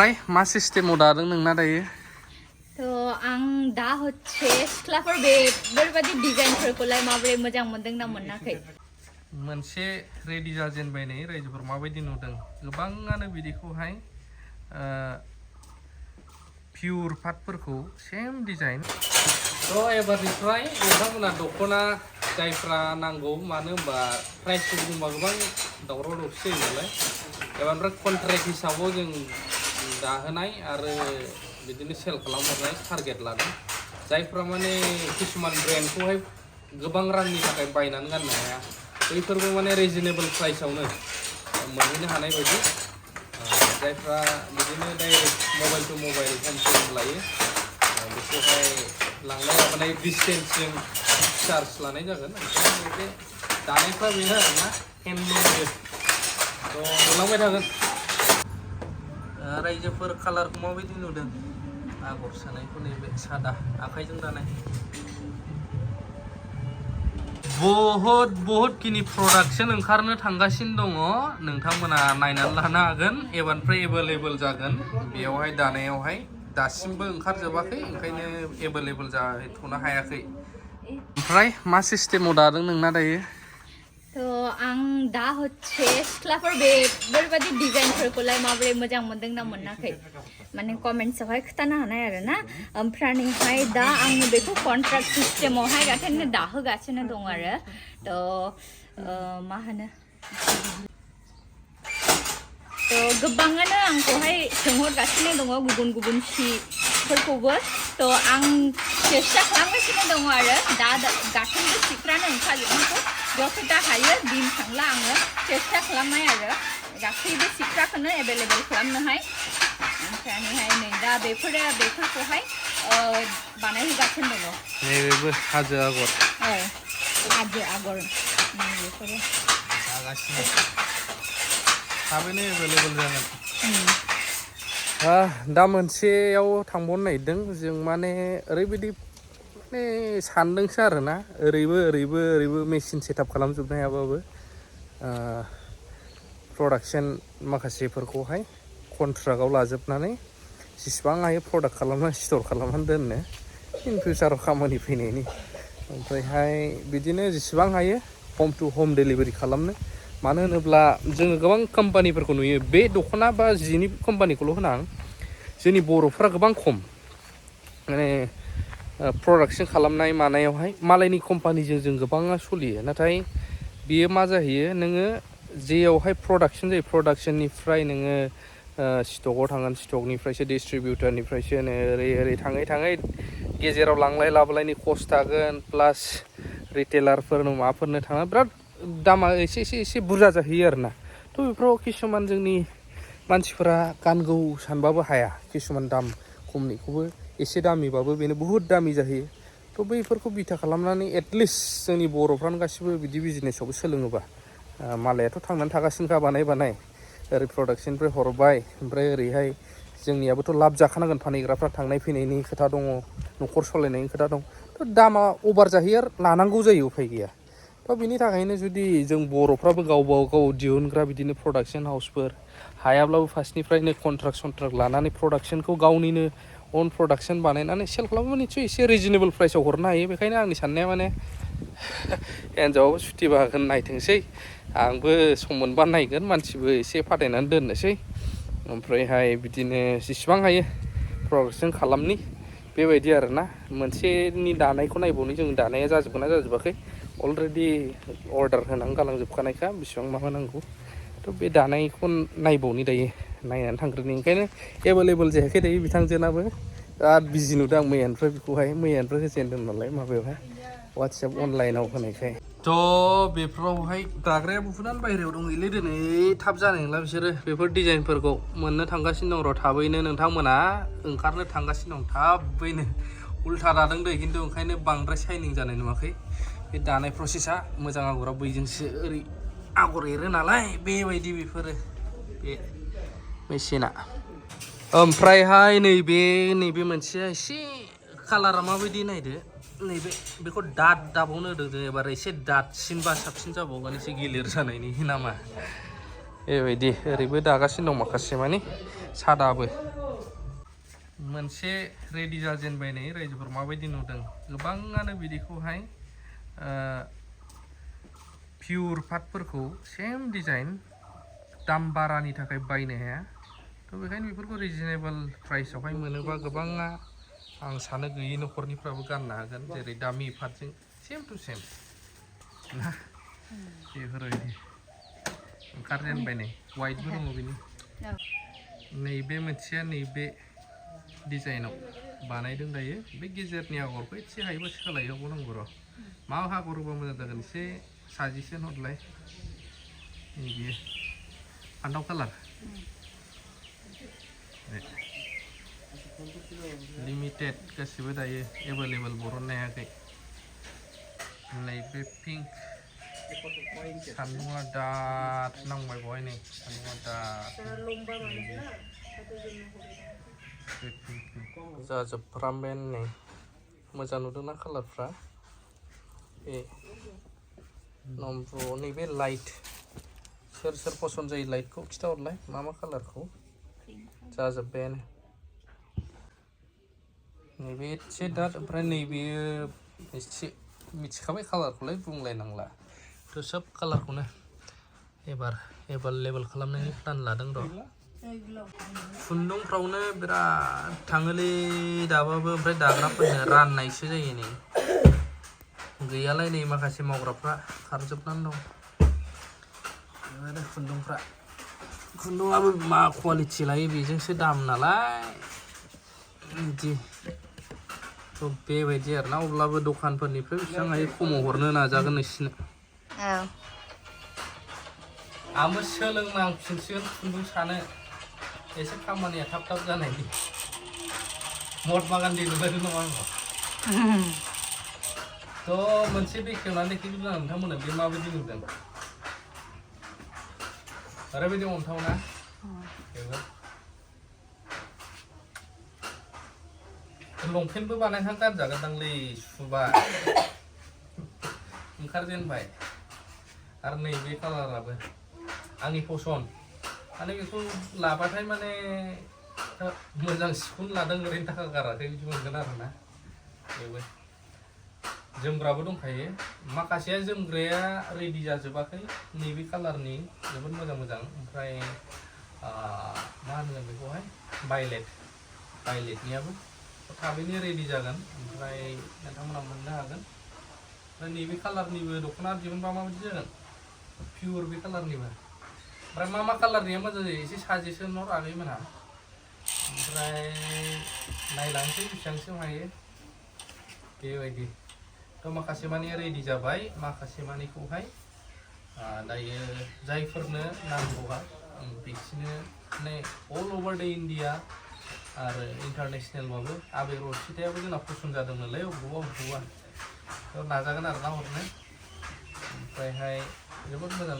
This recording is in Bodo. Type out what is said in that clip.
मा सिस्टेमाव दादों नोंना दायो? तो आं दा होच्छे सिख्लाफोर बेफोरबायदि डिजाइनफोरखौलाय माबोरै मोजां मोनदों ना मोनाखै? मोनसे रेडि जाजेनबाय नै रायजोफोर माबायदि नुदों गोबाङानो बिदिखौहाय पियुर पाटफोरखौ सेम डिजाइन थ' एबारनिफ्राय नोंथांमोना दख'ना जायफ्रा नांगौ मानो होनबा प्राइसखौ बुंबा गोबां दावराव दावसि जायो नालाय एबारनिफ्राय कन्ट्रेक्ट हिसाबाव जों दाहोनाय आरो बिदिनो सेल खालामहरनाय टारगेट लादों जायफ्रा माने किसुमान ब्रेन्डखौहाय गोबां रांनि थाखाय बायनानै गाननो हाया बैफोरबो माने रिजनेबल प्राइसआवनो मोनहैनो हानाय बायदि जायफ्रा बिदिनो डाइरेक्ट मबाइल टु मबाइल हम सर्भिस लायो बेखौहाय लांनाय लाबोनाय डिसटेन्सजों चार्ज लानाय जागोन ओंखायनो बे दानायफ्रा बेनो आरोना हेन्दलुमजों थ' नुलांबाय थागोन रायजोफोर कालारखौ माबायदि नुदों आगर सोनायखौ नैबे सादा आखाइजों दानाय बहुत खिनि प्रडाक्शन ओंखारनो थांगासिनो दङ नोंथांमोना नायनानै लानो हागोन एबारनिफ्राय एभेलेबल जागोन बेयावहाय दानायावहाय दासिमबो ओंखारजोबाखै ओंखायनो एभेलेबल जाथ'नो हायाखै ओमफ्राय मा सिस्टेमाव दादों नोंना दायो? तो आं दा होच्छे सिख्लाफोर बेफोरबायदि डिजाइनफोरखौलाय माबोरै मोजां मोनदों ना मोनाखै माने कमेन्ट्सआवहाय खोन्थानो हानाय आरो ना ओमफ्रायहाय दा आङो बेखौ कन्ट्राक्ट सिस्टेमावहाय गाथायनो दाहोगासिनो दं आरो थ' मा होनो थ' गोबाङानो आंखौहाय सोंहरगासिनो दङ गुबुन सिफोरखौबो थ' आं सेस्था खालामगासिनो दङ आरो दा गासैबो सिफ्रानो ओंखारजोबनायखौ ज'थ' दा हायो दिन थांला आङो सेस्था खालामनाय आरो गासैबो सिफ्राखौनो एभेलेबल खालामनोहाय ओमफ्रायहाय नै दा बेफोरखौहाय बानायहोगासिनो दङ नैबेबो हाजो आगर औ हाजो आगर बेफोरो जागासिनो थाबैनो एभेलेबल जागोन दा मोनसेयाव थांबावनो नागिरदों जों माने ओरैबायदि माने सानदोंसो आरोना ओरैबो मेचिन सेटआप खालामजोबनो हायाबाबो प्रडाक्शन माखासेफोरखौहाय कन्ट्राक्टआव लाजोबनानै जेसेबां हायो प्रडाक्ट खालामनानै स्ट'र खालामनानै दोननो इन फिउचाराव खामानि फैनायनि ओमफ्रायहाय बिदिनो जेसेबां हायो हम टु हम डेलिभारि खालामनो मानो होनोब्ला जोङो गोबां कम्पानिफोरखौ नुयो बे दख'ना बा जिनि कम्पानिखौल' होना आं जोंनि बर'फ्रा गोबां खम माने प्रडाक्शन खालामनाय मानायावहाय मालायनि कम्पानिजों जों गोबाङा सोलियो नाथाय बियो मा जाहैयो नोङो जेयावहाय प्रडाक्शन जायो प्रडाक्शननिफ्राय नोङो स्टकआव थांगोन स्टकनिफ्रायसो डिस्ट्रिबिउटरनिफ्रायसो ओरै थाङै गेजेराव लांलाय लाबोलायनि कस्ट थागोन प्लास रिटेलारफोरनो माबाफोरनो थाङा बिराद दामा एसे बुरजा जाहैयो आरोना थ' बेफोराव किसुमान जोंनि मानसिफोरा गानगौ सानबाबो हाया किसुमान दाम खमनिखौबो एसे दामिबाबो बेनो बुहुत दामि जाहैयो थ' बैफोरखौ बिथा खालामनानै एटलिस्ट जोंनि बर'फ्रानो गासिबो बिदि बिजनेसावबो सोलोङोबा मालायाथ' थांनानै थागासिनोखा बानाय ओरै प्रडाक्शननिफ्राय हरबाय ओमफ्राय ओरैहाय जोंनियाबोथ' लाब जाखानांगोन फानहैग्राफ्रा थांनाय फैनायनि खोथा दङ न'खर सालायनायनि खोथा दं थ' दामा अभार जाहैयो आरो लानांगौ जायो उफाय गैया थ' बिनि थाखायनो जुदि जों बर'फ्राबो गाव दिहुनग्रा बिदिनो प्रडाक्शन हाउसफोर हायाब्लाबो फार्स्टनिफ्रायनो कन्ट्राक्ट लानानै प्रडाक्शनखौ गावनिनो अन प्रडाक्शन बानायनानै सेल खालामोबा निसय एसे रिजनेबल प्राइसआव हरनो हायो बेखायनो आंनि साननाया माने हिन्जावाबो सुथिबा होगोन नायथोंसै आंबो सम मोनबा नायगोन मानसिबो एसे फाथायनानै दोननोसै ओमफ्रायहाय बिदिनो जेसेबां हायो प्रडाक्शन खालामनि बेबायदि आरोना मोनसेनि दानायखौ नायबावनि जों दानाया जाजोबगोन ना जाजोबाखै अलरेडि अर्डार होनानै गालांजोबखानायखा बेसेबां मा होनांगौ थ' बे दानायखौ नायबावनि दायो नायनानै थांग्रोनि ओंखायनो एभेलेबल जायाखै दायो बिथांजोनाबो बिराद बिजि नुदों आं मैयानिफ्राय होजेनदों नालाय माबायावहाय वाट्सएप अनलाइनाव होनायखाय थ' बेफोरावहाय दाग्राया बुहुदानो बाहेरायाव दंहैलै दिनै थाब जानाय नंला बिसोरो बेफोर डिजाइनफोरखौ मोननो थांगासिनो दं र' थाबैनो नोंथांमोना ओंखारनो थांगासिनो दं थाबैनो उल्था दादों दै खिन्थु ओंखायनो बांद्राय शाइनिं जानाय नुवाखै बे दानाय प्रसेसा मोजां आगरा बैजोंसो ओरै आगर एरो नालाय बेबायदि बेफोरो बे मेचिना ओमफ्रायहाय नैबे मोनसेया एसे कालारा माबायदि नायदो बेखौ दाबावनो होदों जों एबार एसे दातसिनबा साबसिन जाबावगोन एसे गिलिर जानायनि नामा बेबायदि ओरैबो दागासिनो दं माखासे मानि सादाबो मोनसे रेडि जाजेनबाय नै रायजोफोर माबायदि नुदों गोबाङानो बिदिखौहाय पियर पाटफोरखौ सेम डिजाइन दाम बारानि थाखाय बायनो हाया थ' बेखायनो बेफोरखौ रिजनेबल प्राइसआवहाय मोनोबा गोबाङा आं सानो गैयि न'खरनिफ्राबो गाननो हागोन जेरै दामि पाटजों सेम टु सेम ना बेफोरबायदि ओंखारजेनबाय नै वाइटबो दङ बिनि नैबे मोनसेया नैबे डिजाइनाव बानायदों दायो बे गेजेरनि आगरखौ एसे हायोबा सोलायहोबावनांगौ र' मा आगर होबा मोजां जागोन एसे साजेसन हरलाय नैबे फान्थाव कालार लिमिटेड गासिबो दायो एभेलेबल बरननो हायाखै नैबे पिंक सान्दुङा दाथ नांबाय बेवहाय नै सान्दुङा दाथ जाजोबफ्रामबाय नै मोजां नुदोंना कालारफ्रा ए नम्बर नैबे लाइट सोर सोर पसन्द जायो लाइटखौ खिथाहरलाय मा कालारखौ जाजोब्बायानो नैबे एसे दाट ओमफ्राय नैबेयो एसे मिथिखाबाय कालारखौलाय बुंलायनांला थ' सोब कालारखौनो एबार एभेलेबल खालामनायनि प्लान लादों र' खुन्दुंफ्रावनो बिराद थाङोलै दाबाबो ओमफ्राय दाग्राफोरनो राननायसो जायो नै गैयालाय नै माखासे मावग्राफ्रा खारजोबनानै दं बेबायदि खुन्दुङाबो मा क्वालिटि लायो बेजोंसो दाम नालाय बिदि थ' बेबायदि आरोना अब्लाबो दखानफोरनिफ्राय बेसेबां हायो खमाव हरनो नाजागोन नोंसिनो आंबो सोलोंनांफिनसिगोन खुन्दुं सानो एसे खामानिया थाब थाब जानायनि महात्मा गान्धी नुबायदों नामा आंखौ थ' मोनसे बेखेवनानै देखायजोबदों आं नोंथांमोननो बे माबायदि नुदों ओरैबायदि अन्थावना बेबो लंपेन्टबो बानायखां गानजागोनदांलै सुबा ओंखारजेनबाय आरो नैबे कालाराबो आंनि पसन माने बेखौ लाबाथाय माने मोजां सिखौनो लादों ओरैनो थाखा गाराखै बिदि मोनगोन आरोना बेबो जोमग्राबो दंखायो माखासेया जोमग्राया रेडि जाजोबाखै नैबे कालारनि जोबोद मोजां मोजां ओमफ्राय मा होनगोन बेखौहाय भायलेटनियाबो थाबैनो रेडि जागोन ओमफ्राय नोंथांमोना मोननो हागोन ओमफ्राय नैबे कालारनिबो दख'ना दिहुनबा माबायदि जागोन पियर बे कालारनिबो ओमफ्राय मा कालारनिया मोजां जायो एसे साजेसन हर आगैमोनहा ओमफ्राय नायलांसै बेसेबांसिम हायो बेबायदि थ' माखासे मानिया रेडि जाबाय माखासे मानिखौहाय दायो जायफोरनो नांगौबा बिसोरनो माने अल अभार द इन्डिया आरो इन्टारनेसनेलबाबो आबे रसिथायाबो जोंना पसन्द जादों नालाय बबेबा थ' नाजागोन आरोना हरनो ओमफ्रायहाय जोबोद मोजां